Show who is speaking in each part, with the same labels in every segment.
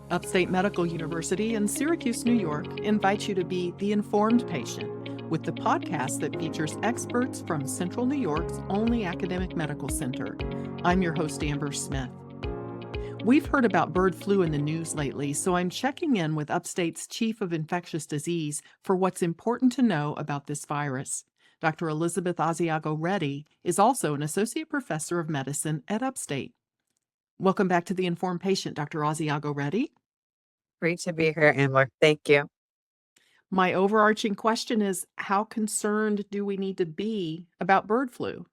Speaker 1: Upstate Medical University in Syracuse, New York invites you to be the informed patient with the podcast that features experts from Central New York's only academic medical center. I'm your host, Amber Smith. We've heard about bird flu in the news lately, so I'm checking in with Upstate's Chief of Infectious Disease for what's important to know about this virus. Dr. Elizabeth Asiago-Reddy is also an associate professor of medicine at Upstate. Welcome back to the Informed Patient, Dr. Asiago-Reddy.
Speaker 2: Great to be here, Amber. Thank you.
Speaker 1: My overarching question is, how concerned do we need to be about bird flu?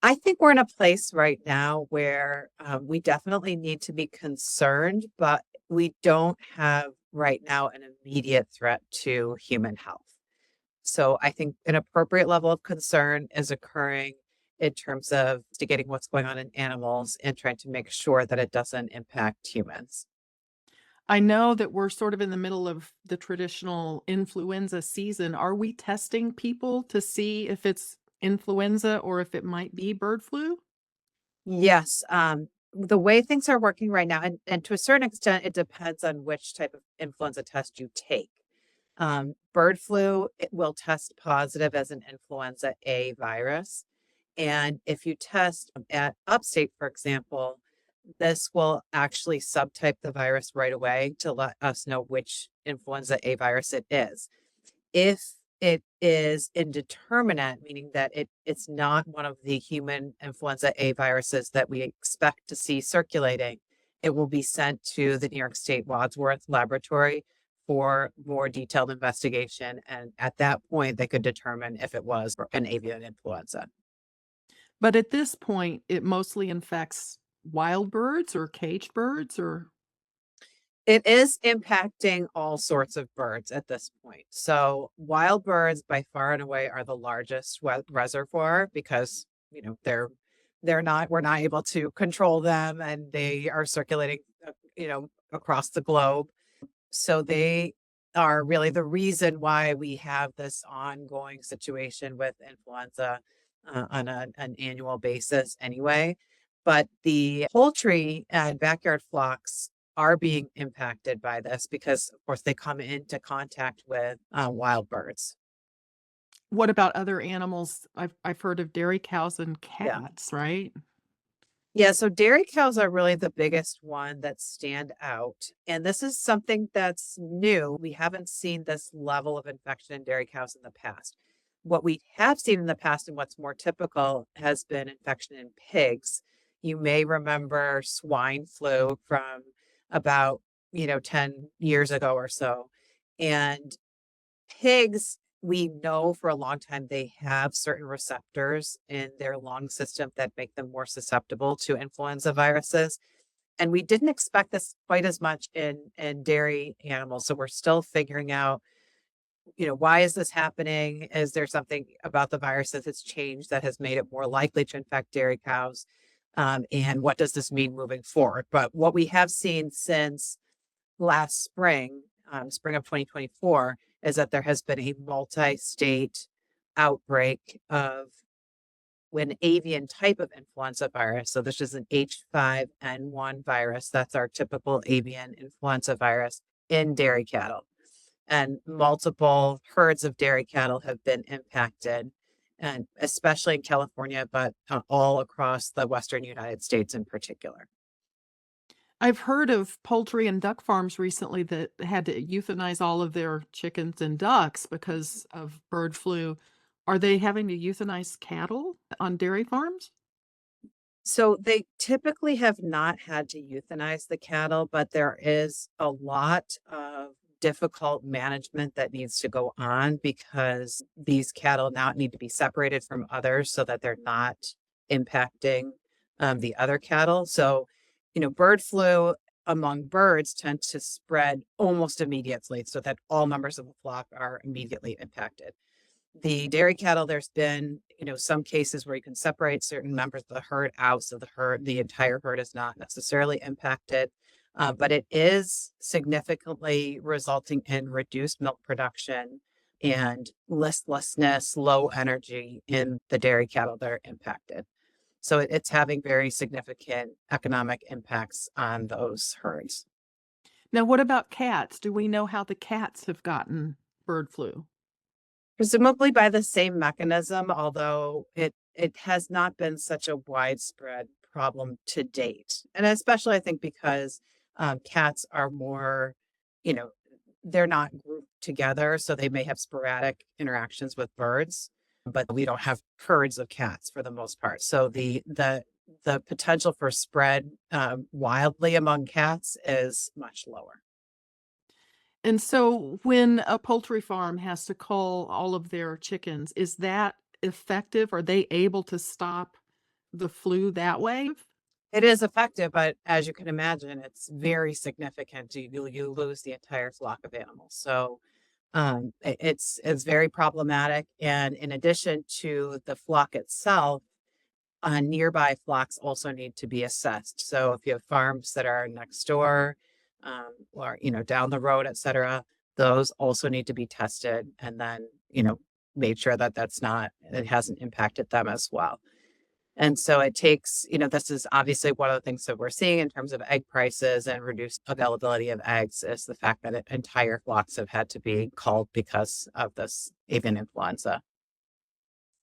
Speaker 2: I think we're in a place right now where we definitely need to be concerned, but we don't have right now an immediate threat to human health. So I think an appropriate level of concern is occurring in terms of investigating what's going on in animals and trying to make sure that it doesn't impact humans.
Speaker 1: I know that we're sort of in the middle of the traditional influenza season. Are we testing people to see if it's influenza or if it might be bird flu?
Speaker 2: Yes, the way things are working right now, and to a certain extent, it depends on which type of influenza test you take. Bird flu, it will test positive as an influenza A virus. And if you test at Upstate, for example, this will actually subtype the virus right away to let us know which influenza A virus it is. If it is indeterminate, meaning that it's not one of the human influenza A viruses that we expect to see circulating, it will be sent to the New York State Wadsworth Laboratory for more detailed investigation. And at that point, they could determine if it was an avian influenza.
Speaker 1: But at this point, it mostly infects wild birds or caged birds or
Speaker 2: It is impacting all sorts of birds at this point. So wild birds by far and away are the largest reservoir because, they're not we're not able to control them and they are circulating, across the globe. So they are really the reason why we have this ongoing situation with influenza on an annual basis anyway. But the poultry and backyard flocks are being impacted by this because, of course, they come into contact with wild birds.
Speaker 1: what about other animals? I've heard of dairy cows and
Speaker 2: Yeah.
Speaker 1: cats, right?
Speaker 2: Yeah, so dairy cows are really the biggest one that stand out. And this is something that's new. We haven't seen this level of infection in dairy cows in the past. What we have seen in the past and what's more typical has been infection in pigs. You may remember swine flu from about, 10 years ago or so. And pigs, we know for a long time they have certain receptors in their lung system that make them more susceptible to influenza viruses. And we didn't expect this quite as much in dairy animals. So we're still figuring out, why is this happening? Is there something about the virus that's changed that has made it more likely to infect dairy cows? And what does this mean moving forward? But what we have seen since last spring, spring of 2024, is that there has been a multi-state outbreak of an avian type of influenza virus. So this is an H5N1 virus. That's our typical avian influenza virus in dairy cattle. And multiple herds of dairy cattle have been impacted, and especially in California, but all across the Western United States in particular.
Speaker 1: I've heard of poultry and duck farms recently that had to euthanize all of their chickens and ducks because of bird flu. Are they having to euthanize cattle on dairy farms?
Speaker 2: So they typically have not had to euthanize the cattle, but there is a lot of difficult management that needs to go on because these cattle now need to be separated from others so that they're not impacting the other cattle. So, bird flu among birds tends to spread almost immediately so that all members of the flock are immediately impacted. The dairy cattle, there's been, some cases where you can separate certain members of the herd out. So the herd, the entire herd is not necessarily impacted, but it is significantly resulting in reduced milk production and listlessness, low energy in the dairy cattle that are impacted. So it's having very significant economic impacts on those herds.
Speaker 1: Now, what about cats? Do we know how the cats have gotten bird flu?
Speaker 2: Presumably by the same mechanism, although it has not been such a widespread problem to date. And especially I think because cats are more, you know, they're not grouped together, so they may have sporadic interactions with birds, but we don't have herds of cats for the most part. So the potential for spread wildly among cats is much lower.
Speaker 1: And so when a poultry farm has to cull all of their chickens, is that effective? Are they able to stop the flu that way?
Speaker 2: It is effective, but as you can imagine, it's very significant. You lose the entire flock of animals. So it's very problematic. And in addition to the flock itself, nearby flocks also need to be assessed. So if you have farms that are next door, or down the road, et cetera, those also need to be tested, and then made sure that it hasn't impacted them as well. And so it takes, this is obviously one of the things that we're seeing in terms of egg prices and reduced availability of eggs is the fact that entire flocks have had to be culled because of this avian influenza.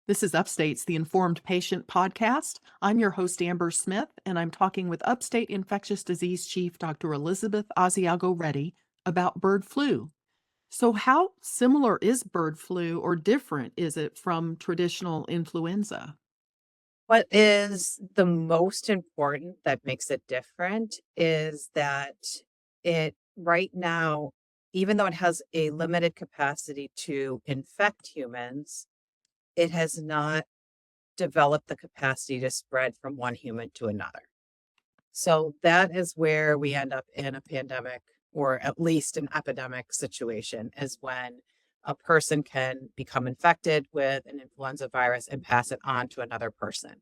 Speaker 1: This is Upstate's The Informed Patient podcast. I'm your host, Amber Smith, and I'm talking with Upstate Infectious Disease Chief Dr. Elizabeth Asiago-Reddy about bird flu. So, how similar is bird flu or different is it from traditional influenza?
Speaker 2: What is the most important that makes it different is that it right now, even though it has a limited capacity to infect humans, it has not developed the capacity to spread from one human to another. So that is where we end up in a pandemic or at least an epidemic situation, is when a person can become infected with an influenza virus and pass it on to another person.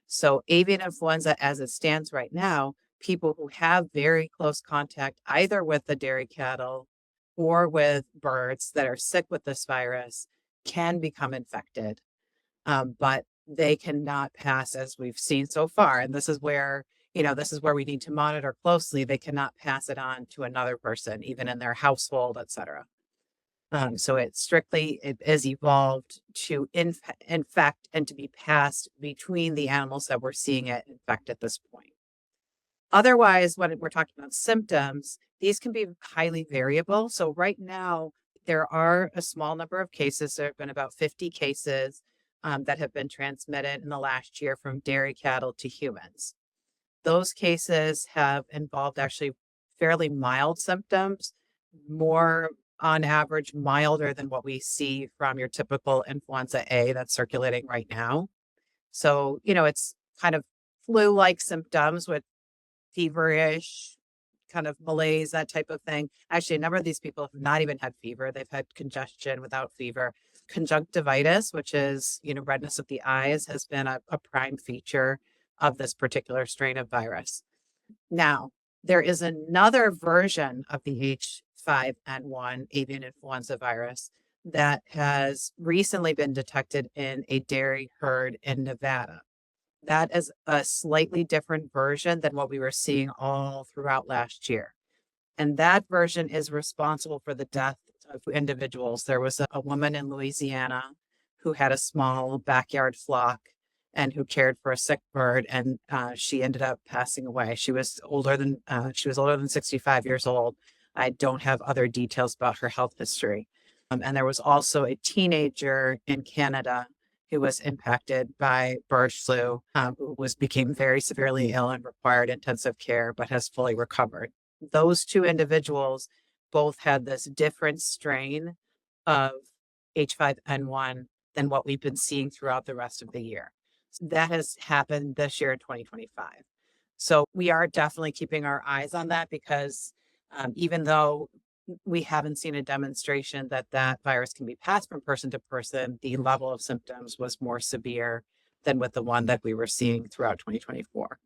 Speaker 2: So avian influenza, as it stands right now, people who have very close contact either with the dairy cattle or with birds that are sick with this virus can become infected, but they cannot pass, as we've seen so far. And this is where we need to monitor closely. They cannot pass it on to another person, even in their household, et cetera. So it is evolved to infect and to be passed between the animals that we're seeing it infect at this point. Otherwise, when we're talking about symptoms, these can be highly variable. So right now, there are a small number of cases. There have been about 50 cases that have been transmitted in the last year from dairy cattle to humans. Those cases have involved actually fairly mild symptoms, more on average milder than what we see from your typical influenza A that's circulating right now. So, it's kind of flu-like symptoms with feverish, kind of malaise, that type of thing. Actually, a number of these people have not even had fever. They've had congestion without fever. Conjunctivitis, which is, redness of the eyes, has been a prime feature of this particular strain of virus. Now, there is another version of the H5N1 avian influenza virus that has recently been detected in a dairy herd in Nevada. That is a slightly different version than what we were seeing all throughout last year. And that version is responsible for the death of individuals. There was a woman in Louisiana who had a small backyard flock and who cared for a sick bird, and she ended up passing away. She was older than 65 years old. I don't have other details about her health history. And there was also a teenager in Canada who was impacted by bird flu, who became very severely ill and required intensive care, but has fully recovered. Those two individuals both had this different strain of H5N1 than what we've been seeing throughout the rest of the year. So that has happened this year in 2025. So we are definitely keeping our eyes on that because even though we haven't seen a demonstration that that virus can be passed from person to person, the level of symptoms was more severe than with the one that we were seeing throughout 2024.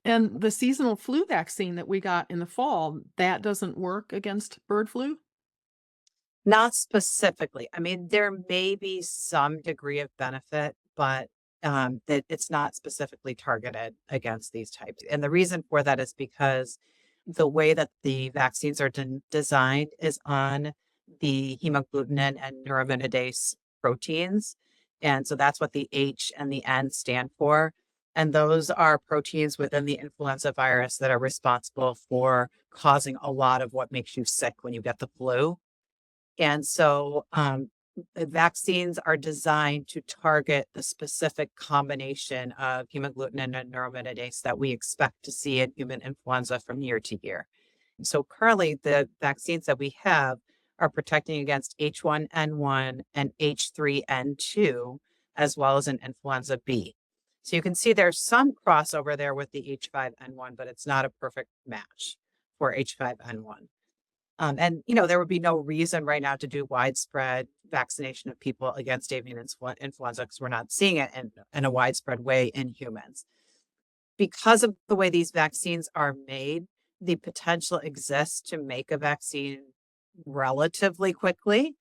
Speaker 1: And the seasonal flu vaccine that we got in the fall, that doesn't work against bird flu?
Speaker 2: Not specifically. I mean, there may be some degree of benefit, but that it's not specifically targeted against these types. And the reason for that is because the way that the vaccines are designed is on the hemagglutinin and neuraminidase proteins. And so that's what the H and the N stand for. And those are proteins within the influenza virus that are responsible for causing a lot of what makes you sick when you get the flu. And so the vaccines are designed to target the specific combination of hemagglutinin and neuraminidase that we expect to see in human influenza from year to year. So currently, the vaccines that we have are protecting against H1N1 and H3N2, as well as an influenza B. So you can see there's some crossover there with the H5N1, but it's not a perfect match for H5N1. And, there would be no reason right now to do widespread vaccination of people against avian influenza because we're not seeing it in a widespread way in humans. Because of the way these vaccines are made, the potential exists to make a vaccine relatively quickly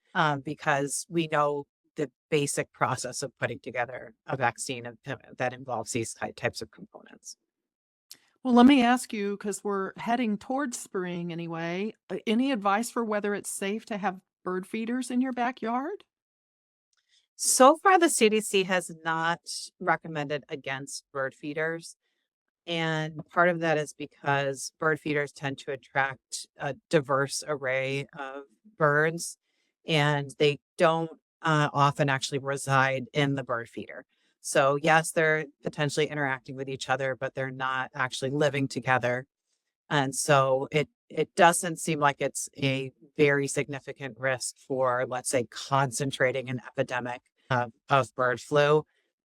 Speaker 2: because we know the basic process of putting together a vaccine that involves these types of components.
Speaker 1: Well, let me ask you, because we're heading towards spring anyway, any advice for whether it's safe to have bird feeders in your backyard?
Speaker 2: So far, the CDC has not recommended against bird feeders. And part of that is because bird feeders tend to attract a diverse array of birds, and they don't often actually reside in the bird feeder. So, yes, they're potentially interacting with each other, but they're not actually living together. And so it doesn't seem like it's a very significant risk for, let's say, concentrating an epidemic of bird flu.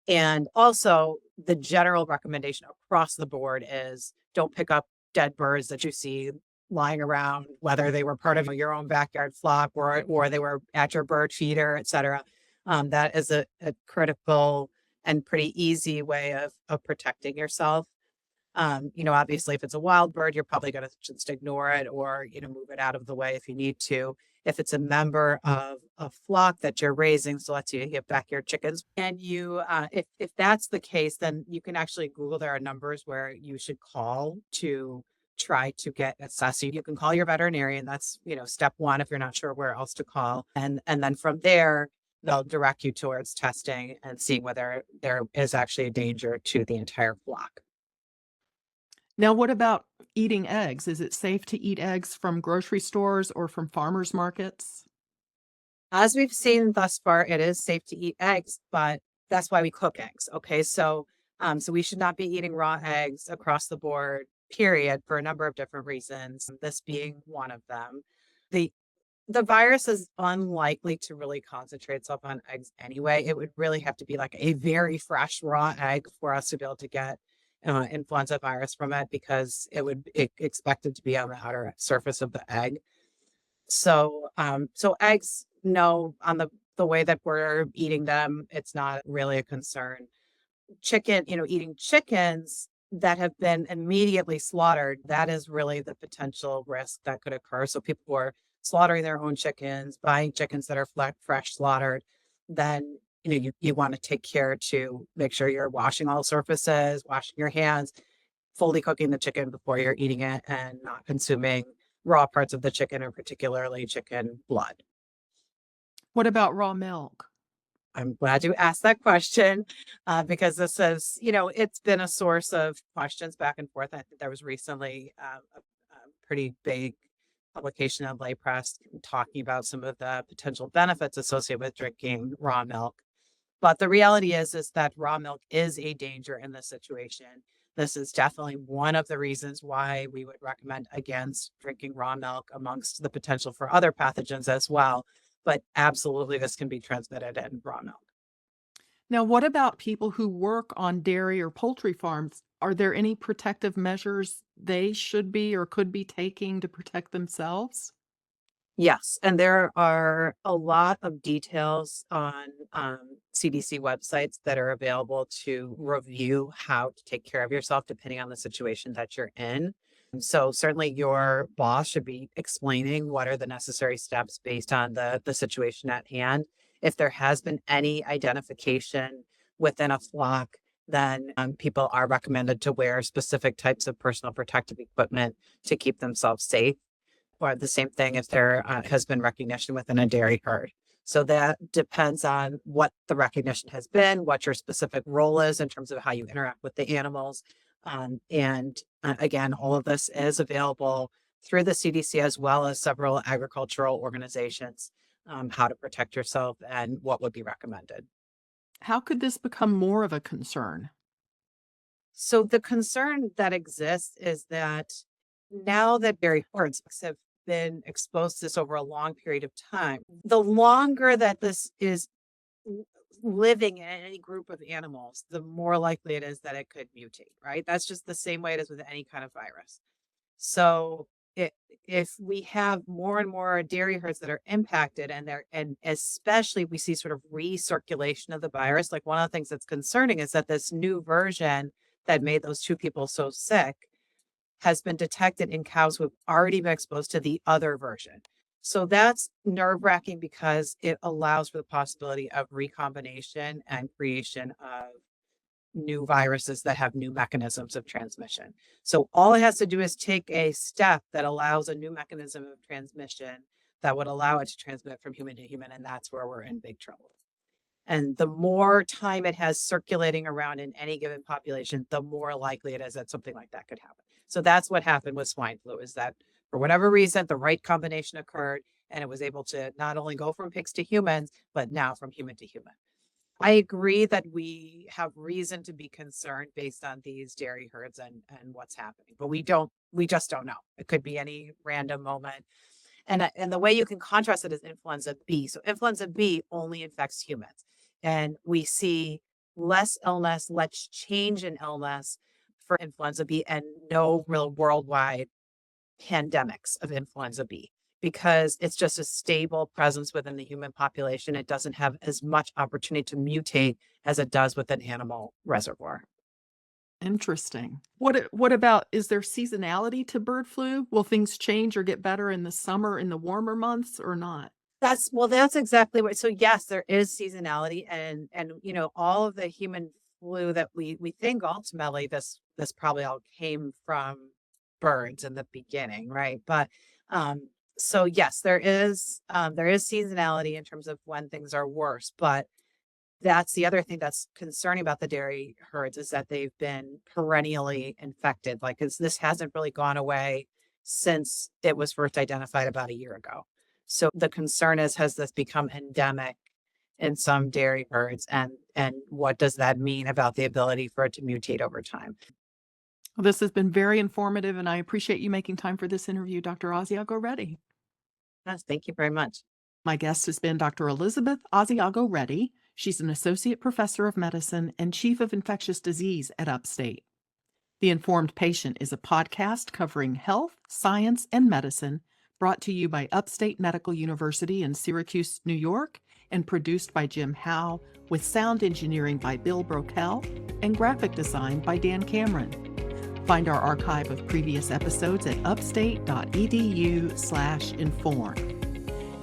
Speaker 2: And also, the general recommendation across the board is don't pick up dead birds that you see lying around, whether they were part of your own backyard flock or they were at your bird feeder, et cetera. That is a critical and pretty easy way of protecting yourself. Obviously, if it's a wild bird, you're probably going to just ignore it or, move it out of the way if you need to. If it's a member of a flock that you're raising, so let's say you have backyard chickens, and if that's the case, then you can actually Google. There are numbers where you should call to try to get assessed. You can call your veterinarian. That's step one if you're not sure where else to call, and then from there they'll direct you towards testing and seeing whether there is actually a danger to the entire flock.
Speaker 1: Now, what about eating eggs? Is it safe to eat eggs from grocery stores or from farmers markets?
Speaker 2: As we've seen thus far, it is safe to eat eggs, but that's why we cook eggs. Okay, so we should not be eating raw eggs across the board, period, for a number of different reasons. This being one of them. The the virus is unlikely to really concentrate itself on eggs anyway. It would really have to be like a very fresh raw egg for us to be able to get influenza virus from it because expected to be on the outer surface of the egg. So eggs, no, on the way that we're eating them, it's not really a concern. Chicken, eating chickens that have been immediately slaughtered, that is really the potential risk that could occur. So people who are slaughtering their own chickens, buying chickens that are fresh slaughtered, then you want to take care to make sure you're washing all surfaces, washing your hands, fully cooking the chicken before you're eating it, and not consuming raw parts of the chicken, or particularly chicken blood.
Speaker 1: What about raw milk?
Speaker 2: I'm glad you asked that question because this is, it's been a source of questions back and forth. I think there was recently a pretty big publication of lay press talking about some of the potential benefits associated with drinking raw milk. But the reality is that raw milk is a danger in this situation. This is definitely one of the reasons why we would recommend against drinking raw milk amongst the potential for other pathogens as well. But absolutely, this can be transmitted in raw milk.
Speaker 1: Now, what about people who work on dairy or poultry farms? Are there any protective measures they should be or could be taking to protect themselves?
Speaker 2: Yes, and there are a lot of details on CDC websites that are available to review how to take care of yourself depending on the situation that you're in. So certainly your boss should be explaining what are the necessary steps based on the situation at hand. If there has been any identification within a flock then people are recommended to wear specific types of personal protective equipment to keep themselves safe. Or the same thing if there has been recognition within a dairy herd. So that depends on what the recognition has been, what your specific role is in terms of how you interact with the animals. Again, all of this is available through the CDC as well as several agricultural organizations, how to protect yourself and what would be recommended.
Speaker 1: How could this become more of a concern?
Speaker 2: So the concern that exists is that now that dairy herds have been exposed to this over a long period of time, the longer that this is living in any group of animals, the more likely it is that it could mutate, right? That's just the same way it is with any kind of virus. So if we have more and more dairy herds that are impacted and especially we see sort of recirculation of the virus, like one of the things that's concerning is that this new version that made those two people so sick has been detected in cows who have already been exposed to the other version. So that's nerve-wracking because it allows for the possibility of recombination and creation of new viruses that have new mechanisms of transmission. So all it has to do is take a step that allows a new mechanism of transmission that would allow it to transmit from human to human, and that's where we're in big trouble. And the more time it has circulating around in any given population, the more likely it is that something like that could happen. So that's what happened with swine flu, is that for whatever reason, the right combination occurred and it was able to not only go from pigs to humans, but now from human to human. I agree that we have reason to be concerned based on these dairy herds and what's happening, but we just don't know. It could be any random moment. And the way you can contrast it is influenza B. So influenza B only infects humans. And we see less illness, less change in illness for influenza B and no real worldwide pandemics of influenza B because it's just a stable presence within the human population. It doesn't have as much opportunity to mutate as it does with an animal reservoir.
Speaker 1: Interesting. What about, is there seasonality to bird flu? Will things change or get better in the summer, in the warmer months, or not?
Speaker 2: That's exactly what. So yes, there is seasonality and all of the human flu that we think ultimately this probably all came from birds in the beginning, right? But so yes, there is seasonality in terms of when things are worse, but that's the other thing that's concerning about the dairy herds is that they've been perennially infected. Like this hasn't really gone away since it was first identified about a year ago. So the concern is, has this become endemic in some dairy herds? And what does that mean about the ability for it to mutate over time?
Speaker 1: Well, this has been very informative, and I appreciate you making time for this interview, Dr. Asiago-Reddy.
Speaker 2: Yes, thank you very much.
Speaker 1: My guest has been Dr. Elizabeth Asiago-Reddy. She's an associate professor of medicine and chief of infectious disease at Upstate. The Informed Patient is a podcast covering health, science, and medicine, brought to you by Upstate Medical University in Syracuse, New York, and produced by Jim Howe, with sound engineering by Bill Brokel and graphic design by Dan Cameron. Find our archive of previous episodes at upstate.edu/inform.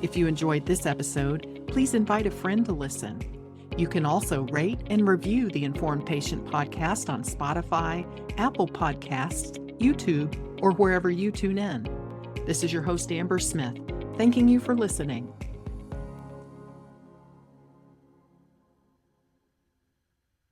Speaker 1: If you enjoyed this episode, please invite a friend to listen. You can also rate and review the Informed Patient podcast on Spotify, Apple Podcasts, YouTube, or wherever you tune in. This is your host, Amber Smith, thanking you for listening.